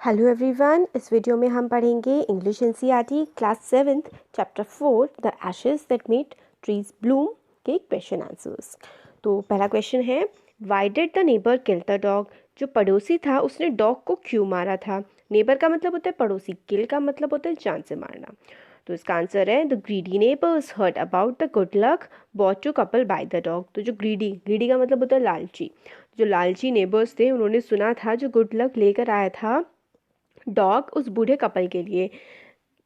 Hello everyone, इस video में हम पढ़ेंगे English NCERT class 7th chapter 4 the ashes that made trees Bloom के क्वेश्चन आंसर्स। तो पहला क्वेश्चन है, why did the neighbour kill the dog. जो पड़ोसी था उसने डॉग को क्यों मारा था। नेबर का मतलब होता है पड़ोसी, किल का मतलब होता है जान से मारना। तो इसका आंसर है, the greedy neighbours heard about the good luck bought to couple by the dog. तो जो ग्रीडी का मतलब होता है लालची। जो लालची नेबर्स थे उन्होंने सुना था जो गुड लक लेकर आया था डॉग उस बूढ़े कपल के लिए।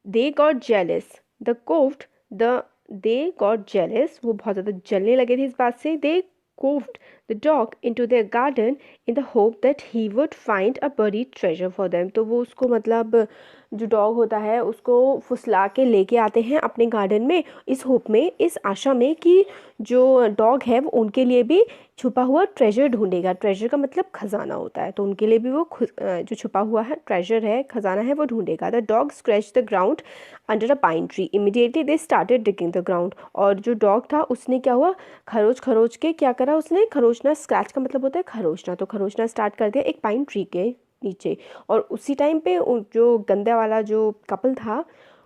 They got jealous the coaxed the they got jealous, वो बहुत ज़्यादा जलने लगे थे इस बात से। They coaxed the dog into their garden in the hope that he would find a buried treasure for them. तो वो उसको मतलब जो डॉग होता है उसको फुसला के लेके आते हैं अपने गार्डन में, इस होप में, इस आशा में कि जो डॉग है वो उनके लिए भी छुपा हुआ ट्रेजर ढूंढेगा। ट्रेजर का मतलब खजाना होता है, तो उनके लिए भी वो जो छुपा हुआ है ट्रेजर है, खजाना है, वो ढूंढेगा। The dog scratch the ground under a pine tree immediately they started digging the ground. और जो डॉग था उसने क्या हुआ, खरोच खरोच के क्या करा उसने, खरोचना, स्क्रैच का मतलब होता है खरोचना, तो खरोचना स्टार्ट कर दिया एक पाइन ट्री के नीचे। और उसी टाइम पे जो गंदा वाला जो कपल था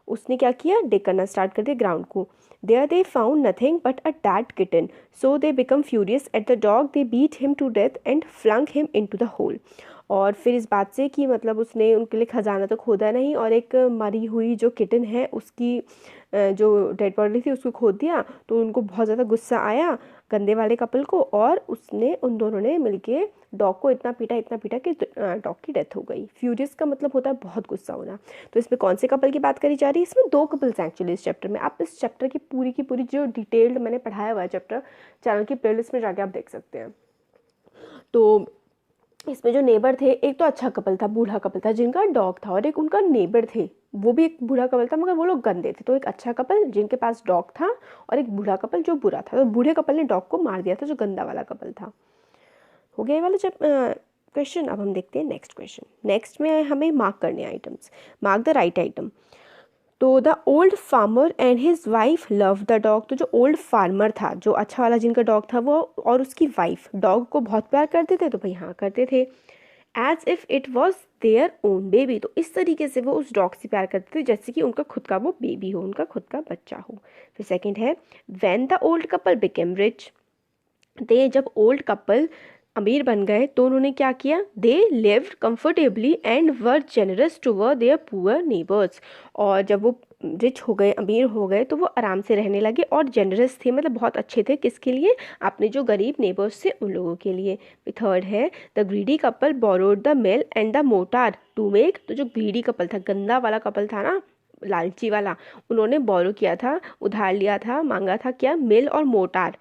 उसने क्या किया, डिग करना स्टार्ट कर दिया ग्राउंड को। There they found nothing but a dead kitten, so they become furious at the dog, they beat him to death and flung him into the hole. और फिर इस बात से कि मतलब उसने उनके लिए खजाना तो खोदा नहीं और एक मरी हुई जो किटन है उसकी जो डेड बॉडी थी उसको खोद दिया। तो उनको बहुत ज़्यादा गुस्सा आया गंदे वाले कपल को, और उसने उन दोनों ने मिलके डॉग को इतना पीटा कि डॉग की डेथ हो गई। फ्यूरियस का मतलब होता है बहुत गुस्सा होना। तो इसमें कौन से कपल की बात करी जा रही है, इसमें दो कपल्स हैं एक्चुअली इस चैप्टर में। आप इस चैप्टर की पूरी जो डिटेल्ड मैंने पढ़ाया हुआ है चैप्टर, चैनल की प्लेलिस्ट में जाके आप देख सकते हैं। तो इसमें जो नेबर थे, एक तो अच्छा कपल था, बूढ़ा कपल था जिनका डॉग था, और एक उनका नेबर थे, वो भी एक बूढ़ा कपल था मगर वो लोग गंदे थे। तो एक अच्छा कपल जिनके पास डॉग था और एक बूढ़ा कपल जो बुरा था। तो बूढ़े कपल ने डॉग को मार दिया था जो गंदा वाला कपल था। हो गया ये वाला जब क्वेश्चन। अब हम देखते हैं नेक्स्ट क्वेश्चन। नेक्स्ट में हमें मार्क करने items, mark the right item. तो the old farmer and his wife love the dog. तो जो ओल्ड फार्मर था, जो अच्छा वाला जिनका डॉग था, वो और उसकी वाइफ डॉग को बहुत प्यार करते थे। तो भाई हाँ, करते थे। As if it was their own baby, तो इस तरीके से वो उस डॉग से प्यार करते थे जैसे कि उनका खुद का वो बेबी हो, उनका खुद का बच्चा हो। फिर सेकंड है, when the old couple became rich, they जब ओल्ड कपल अमीर बन गए तो उन्होंने क्या किया, they lived comfortably and were generous toward their poor neighbours. और जब वो रिच हो गए, अमीर हो गए, तो वो आराम से रहने लगे और जेनरस थे, मतलब बहुत अच्छे थे। किसके लिए, अपने जो गरीब नेबर्स थे उन लोगों के लिए। थर्ड है, the greedy couple borrowed the mill and the mortar to make. तो जो ग्रीडी कपल था, गंदा वाला कपल था ना, लालची वाला, उन्होंने बोरो किया था, उधार लिया था, मांगा था क्या, मिल और मोटार।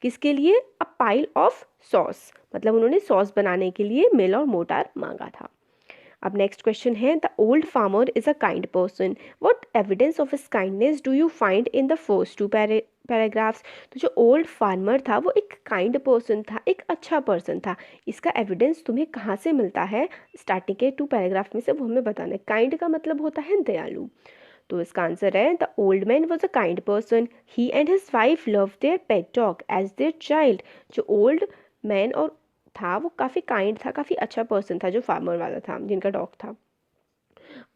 किसके लिए, अ पाइल ऑफ सॉस, मतलब उन्होंने सॉस बनाने के लिए मिल और मोटार मांगा था। अब नेक्स्ट क्वेश्चन है, the old farmer is a kind person, what evidence of his kindness do you find in the first to paragraphs. तो जो ओल्ड फार्मर था वो एक काइंड पर्सन था, एक अच्छा पर्सन था। इसका एविडेंस तुम्हें कहाँ से मिलता है, स्टार्टिंग के 2 पैराग्राफ में से वो हमें बताना है। काइंड का मतलब होता है दयालु। तो इसका आंसर है, the old man was a kind person, he and his wife love their pet dog as their child. जो ओल्ड मैन और था वो काफ़ी काइंड था, काफ़ी अच्छा पर्सन था, जो फार्मर वाला था जिनका डॉग था।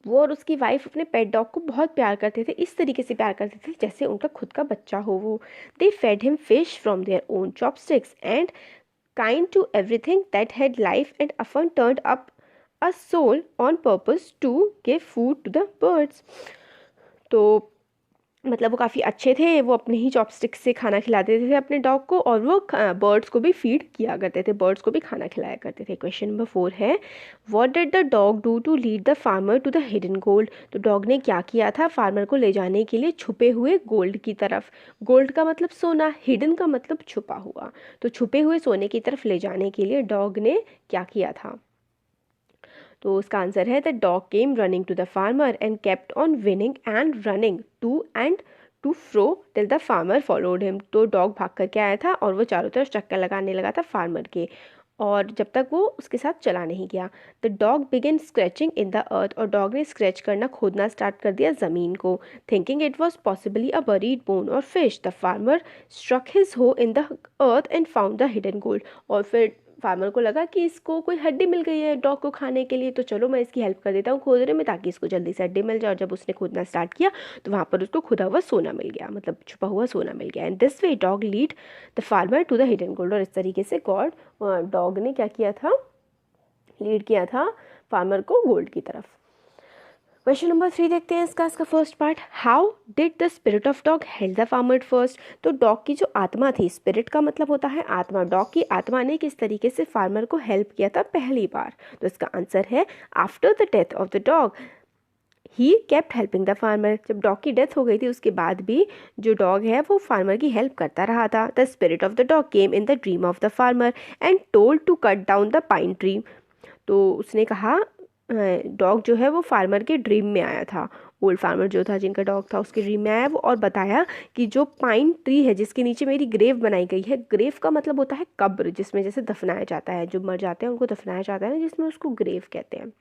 वो और उसकी वाइफ अपने पेट डॉग को बहुत प्यार करते थे, इस तरीके से प्यार करते थे जैसे उनका खुद का बच्चा हो वो। They fed him fish from their own chopsticks and kind to everything that had life and often turned up a soul on purpose to give food to the birds। तो मतलब वो काफ़ी अच्छे थे, वो अपने ही चॉपस्टिक से खाना खिलाते थे अपने डॉग को, और वो बर्ड्स को भी फीड किया करते थे, बर्ड्स को भी खाना खिलाया करते थे। क्वेश्चन नंबर 4 है, what did the dog do to lead the farmer to the hidden gold. तो डॉग ने क्या किया था फार्मर को ले जाने के लिए छुपे हुए गोल्ड की तरफ। गोल्ड का मतलब सोना, हिडन का मतलब छुपा हुआ। तो छुपे हुए सोने की तरफ ले जाने के लिए डॉग ने क्या किया था। तो उसका आंसर है, the dog came running to the farmer and kept on whining and running to fro till the farmer followed him. तो डॉग भाग करके आया था और वो चारों तरफ चक्कर लगाने लगा था फार्मर के, और जब तक वो उसके साथ चला नहीं गया। The dog began scratching in the earth, और डॉग ने स्क्रैच करना, खोदना स्टार्ट कर दिया ज़मीन को। Thinking it was possibly a buried bone और fish, the farmer struck his hoe in the earth and found the hidden gold. और फिर फार्मर को लगा कि इसको कोई हड्डी मिल गई है डॉग को खाने के लिए, तो चलो मैं इसकी हेल्प कर देता हूँ खोदने में ताकि इसको जल्दी से हड्डी मिल जाए। और जब उसने खोदना स्टार्ट किया तो वहाँ पर उसको खुदा हुआ सोना मिल गया, मतलब छुपा हुआ सोना मिल गया। And this way dog lead the farmer to the hidden gold. और इस तरीके से डॉग ने क्या किया था, लीड किया था फार्मर को गोल्ड की तरफ। क्वेश्चन नंबर 3 देखते हैं इसका first part, how did the spirit of dog help the farmer first. तो डॉग की जो आत्मा थी, स्पिरिट का मतलब होता है आत्मा, डॉग की आत्मा ने किस तरीके से फार्मर को हेल्प किया था पहली बार। तो इसका आंसर है after the death of the dog he kept helping the farmer. जब डॉग की डेथ हो गई थी उसके बाद भी जो डॉग है वो फार्मर की हेल्प करता रहा था। The spirit of the dog came in the dream of the farmer and told to cut down the pine tree. तो उसने कहा, डॉग जो है वो फार्मर के ड्रीम में आया था, ओल्ड फार्मर जो था जिनका डॉग था उसके ड्रीम में आया वो, और बताया कि जो पाइन ट्री है जिसके नीचे मेरी ग्रेव बनाई गई है, ग्रेव का मतलब होता है कब्र, जिसमें जैसे दफनाया जाता है, जो मर जाते हैं उनको दफनाया जाता है ना, जिसमें उसको ग्रेव कहते हैं।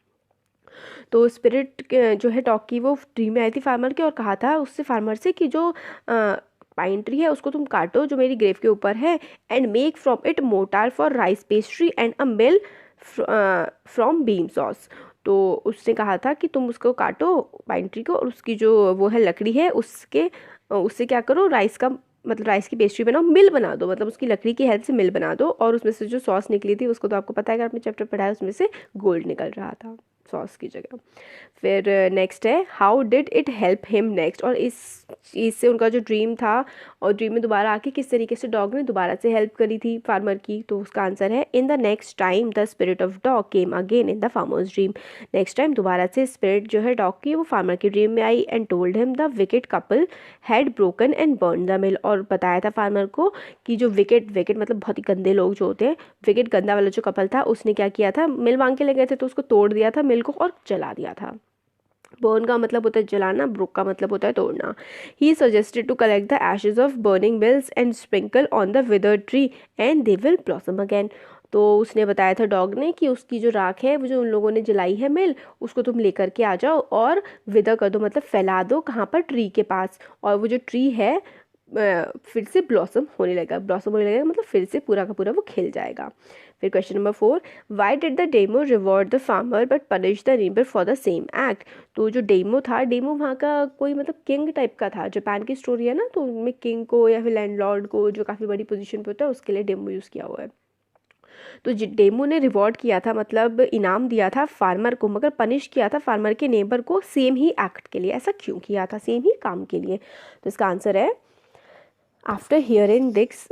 तो स्पिरिट जो है डॉग की वो ड्रीम में आई थी फार्मर के, और कहा था उससे फार्मर से कि जो पाइन ट्री है उसको तुम काटो जो मेरी ग्रेव के ऊपर है, and make from it motor for rice pastry and a mill from beam sauce. तो उसने कहा था कि तुम उसको काटो पाइन ट्री को, और उसकी जो वो है लकड़ी है उससे क्या करो, राइस का मतलब राइस की पेस्ट्री बनाओ, मिल बना दो, मतलब उसकी लकड़ी की हेल्प से मिल बना दो, और उसमें से जो सॉस निकली थी उसको तो आपको पता है अगर आपने चैप्टर पढ़ा है, उसमें से गोल्ड निकल रहा था सॉस की जगह। फिर नेक्स्ट है how did it help him next. और इस चीज़ से उनका जो ड्रीम था, और ड्रीम में दोबारा आके किस तरीके से डॉग ने दोबारा से हेल्प करी थी फार्मर की। तो उसका आंसर है in the next time the spirit of dog came again in the farmers dream. Next time दोबारा से स्पिरिट जो है डॉग की वो फार्मर की ड्रीम में आई and told him the wicked couple had broken and burn the mill. और बताया था फार्मर को कि जो विकेट मतलब बहुत ही गंदे लोग जो होते हैं, विकेट गंदा वाला जो कपल था उसने क्या किया था, मिल मांग के ले गए थे तो उसको तोड़ दिया था मिल को और जला दिया था। बर्न का मतलब होता है जलाना, ब्रोक का मतलब होता है तोड़ना। He suggested to collect the ashes of burning mills and sprinkle on the withered tree and they will blossom again. तो उसने बताया था डॉग ने कि उसकी जो राख है वो जो उन लोगों ने जलाई है मिल, उसको तुम लेकर के आ जाओ और विदर कर दो, मतलब फैला दो, कहाँ पर, ट्री के पास, और वो जो ट्री है फिर से ब्लॉसम होने लगेगा मतलब फिर से पूरा का पूरा वो खिल जाएगा। फिर question number 4, why did the demo reward the farmer but punish the neighbour for the same act. तो जो डेमो था, डेमो वहाँ का कोई मतलब किंग टाइप का था, जापान की स्टोरी है ना, तो उनमें किंग को या फिर लैंडलॉर्ड को जो काफ़ी बड़ी पोजीशन पे होता है उसके लिए डेमो यूज़ किया हुआ है। तो डेमो ने रिवॉर्ड किया था, मतलब इनाम दिया था फार्मर को, मगर पनिश किया था फार्मर के नेबर को सेम ही एक्ट के लिए। ऐसा क्यों किया था, सेम ही काम के लिए? तो इसका आंसर है after hearing this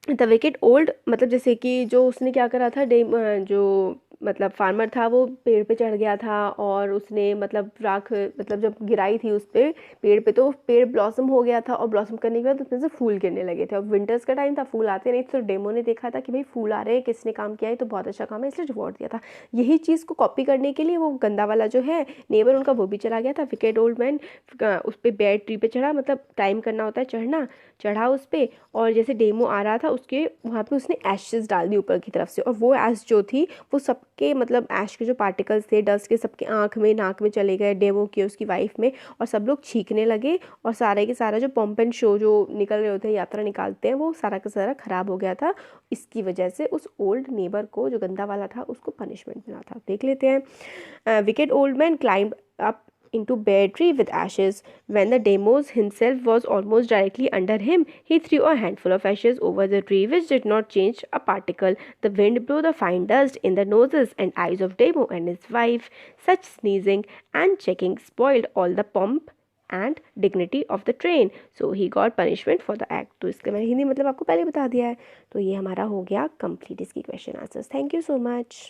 the wicket old, मतलब जैसे कि जो उसने क्या करा था, जो मतलब फार्मर था वो पेड़ पे चढ़ गया था और उसने मतलब राख मतलब जब गिराई थी उस पर पेड़ पे, तो पेड़ ब्लॉसम हो गया था, और ब्लॉसम करने के बाद उसमें से फूल गिरने लगे थे। और विंटर्स का टाइम था, फूल आते नहीं, तो डेमो ने देखा था कि भाई फूल आ रहे हैं, किसने काम किया है तो बहुत अच्छा काम है, इसलिए रिवॉर्ड दिया था। यही चीज़ को कॉपी करने के लिए वो गंदा वाला जो है नेबर उनका वो भी चला गया था, विकेट ओल्ड मैन उस पर बेड ट्री पे चढ़ा, मतलब टाइम करना होता है चढ़ना, चढ़ा उस पर, और जैसे डेमो आ रहा था उसके वहाँ पे उसने एशेस डाल दी ऊपर की तरफ से, और वो ऐश जो थी वो सबके मतलब ऐश के जो पार्टिकल्स थे डस्ट के सबके आँख में नाक में चले गए, डेमो की उसकी वाइफ में, और सब लोग छींकने लगे, और सारे के सारा जो पंप एंड शो जो निकल रहे होते हैं, यात्रा निकालते हैं, वो सारा का सारा खराब हो गया था। इसकी वजह से उस ओल्ड नेबर को जो गंदा वाला था उसको पनिशमेंट मिला था। देख लेते हैं। Wicket old man climb up into bare tree with ashes. When the demos himself was almost directly under him, he threw a handful of ashes over the tree, which did not change a particle. The wind blew the fine dust in the noses and eyes of Demo and his wife. Such sneezing and checking spoiled all the pomp and dignity of the train. So he got punishment for the act. तो इसका मैंने हिंदी मतलब आपको पहले बता दिया है। तो ये हमारा हो गया कंप्लीट इसकी question answers. Thank you so much.